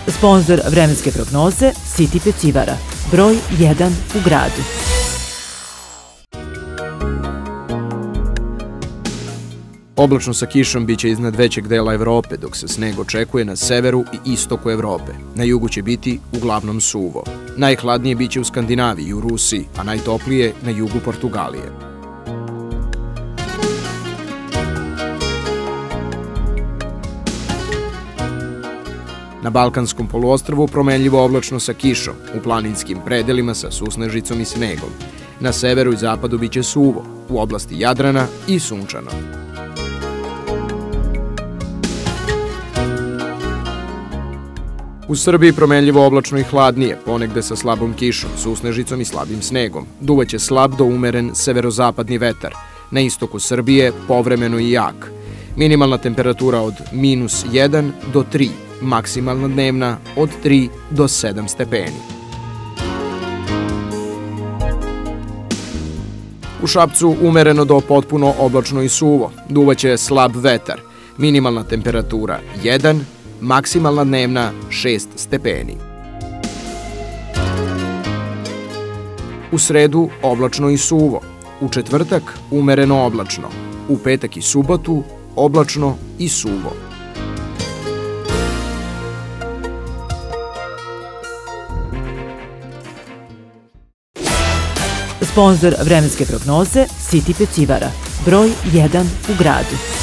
Sponzor vremenske prognoze City pecivara, broj 1 u gradu. Oblačno sa kišom biće iznad većeg dela Evrope, dok se sneg očekuje na severu i istoku Evrope. Na jugu će biti uglavnom suvo. Najhladnije biće u Skandinaviji i u Rusiji, a najtoplije na jugu Portugalije. Na Balkanskom poluostrvu promenljivo oblačno sa kišom, u planinskim predelima sa susnežicom i snegom. Na severu i zapadu biće suvo, u oblasti Jadrana i sunčano. U Srbiji promenljivo oblačno i hladnije, ponegde sa slabom kišom, susnežicom i slabim snegom. Duvaće slab do umeren severozapadni vetar. Na istoku Srbije povremeno i jak. Minimalna temperatura od -1 do 3, maksimalna dnevna od 3 do 7 stepeni. U Šapcu umereno do potpuno oblačno i suvo. Duvaće slab vetar. Minimalna temperatura 1, maksimalna dnevna 6 stepeni. U sredu oblačno i suvo. U četvrtak umereno oblačno. U petak i subotu oblačno i suvo. Sponzor vremenske prognoze City pecivara, broj 1 u gradu.